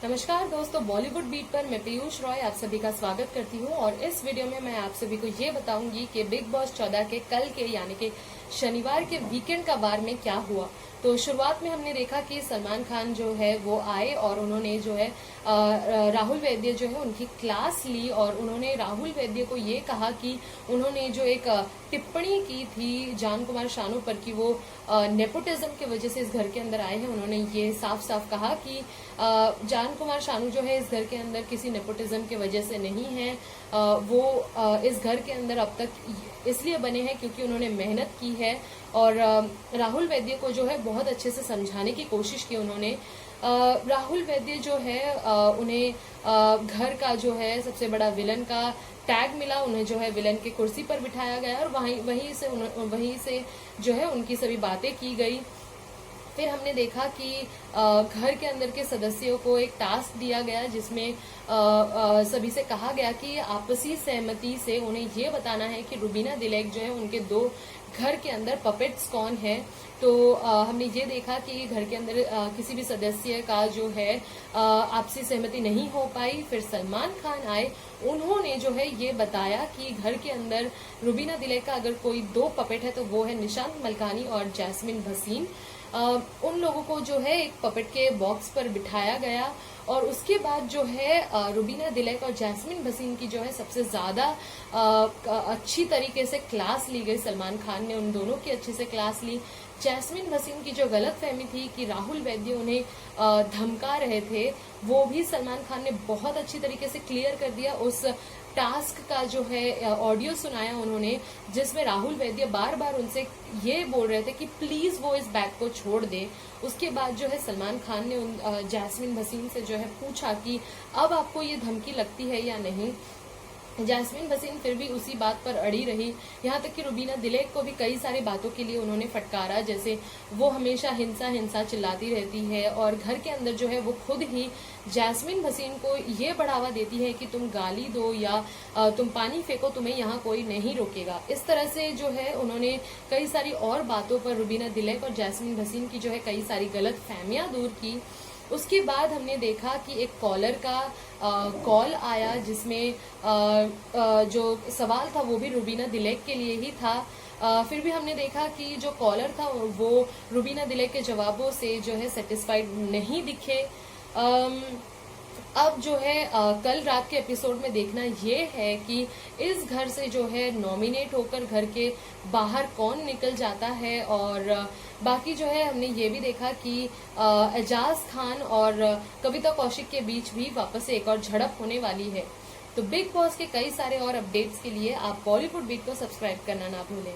नमस्कार दोस्तों, बॉलीवुड बीट पर मैं पीयूष रॉय आप सभी का स्वागत करती हूं और इस वीडियो में मैं आप सभी को ये बताऊंगी कि बिग बॉस 14 के कल के यानी कि शनिवार के वीकेंड का बार में क्या हुआ। तो शुरुआत में हमने देखा कि सलमान खान जो है वो आए और उन्होंने जो है राहुल वैद्य जो है उनकी क्लास ली और उन्होंने राहुल वैद्य को ये कहा कि उन्होंने जो एक टिप्पणी की थी जान कुमार शानू पर कि वो नेपोटिज्म की वजह से इस घर के अंदर आए हैं। उन्होंने ये साफ साफ कहा कि जान कुमार शानू जो है इस घर के अंदर किसी नेपोटिज्म की वजह से नहीं है। वो इस घर के अंदर अब तक इसलिए बने हैं क्योंकि उन्होंने मेहनत की है और राहुल वैद्य को जो है बहुत अच्छे से समझाने की कोशिश की उन्होंने। राहुल वैद्य जो है उन्हें घर का जो है सबसे बड़ा विलन का टैग मिला, उन्हें जो है विलन की कुर्सी पर बिठाया गया और वहीं से जो है उनकी सभी बातें की गई। फिर हमने देखा कि घर के अंदर के सदस्यों को एक टास्क दिया गया जिसमें सभी से कहा गया कि आपसी सहमति से उन्हें ये बताना है कि रुबीना दिलेक जो है उनके दो घर के अंदर पपेट्स कौन है। तो हमने ये देखा कि घर के अंदर किसी भी सदस्य का जो है आपसी सहमति नहीं हो पाई। फिर सलमान खान आए, उन्होंने जो है ये बताया कि घर के अंदर रुबीना दिलेक का अगर कोई दो पपेट है तो वो है निशांत मलकानी और जैस्मिन भसीन। उन लोगों को जो है एक पपेट के बॉक्स पर बिठाया गया और उसके बाद जो है रुबीना दिलेक और जैस्मिन भसीन की जो है सबसे ज्यादा अच्छी तरीके से क्लास ली गई। सलमान खान ने उन दोनों की अच्छे से क्लास ली। जैस्मिन भसीन की जो गलतफहमी थी कि राहुल वैद्य उन्हें धमका रहे थे, वो भी सलमान खान ने बहुत अच्छी तरीके से क्लियर कर दिया। उस टास्क का जो है ऑडियो सुनाया उन्होंने जिसमें राहुल वैद्य बार बार उनसे ये बोल रहे थे कि प्लीज वो इस बैग को छोड़ दे। उसके बाद जो है सलमान खान ने उन जैस्मिन भसीन से जो है पूछा कि अब आपको ये धमकी लगती है या नहीं। जैस्मिन भसीन फिर भी उसी बात पर अड़ी रही, यहाँ तक कि रुबीना दिलेक को भी कई सारी बातों के लिए उन्होंने फटकारा, जैसे वो हमेशा हिंसा हिंसा चिल्लाती रहती है और घर के अंदर जो है वो खुद ही जैस्मिन भसीन को ये बढ़ावा देती है कि तुम गाली दो या तुम पानी फेंको, तुम्हें यहाँ कोई नहीं रोकेगा। इस तरह से जो है उन्होंने कई सारी और बातों पर रुबीना दिलेक और जैस्मिन भसीन की जो है कई सारी गलत फहमियां दूर की। उसके बाद हमने देखा कि एक कॉलर का कॉल आया जिसमें जो सवाल था वो भी रुबीना दिलेक के लिए ही था। फिर भी हमने देखा कि जो कॉलर था वो रुबीना दिलेक के जवाबों से जो है सेटिस्फाइड नहीं दिखे। अब जो है कल रात के एपिसोड में देखना ये है कि इस घर से जो है नॉमिनेट होकर घर के बाहर कौन निकल जाता है। और बाकी जो है हमने ये भी देखा कि एजाज खान और कविता कौशिक के बीच भी वापस से एक और झड़प होने वाली है। तो बिग बॉस के कई सारे और अपडेट्स के लिए आप बॉलीवुड बीट को सब्सक्राइब करना ना भूलें।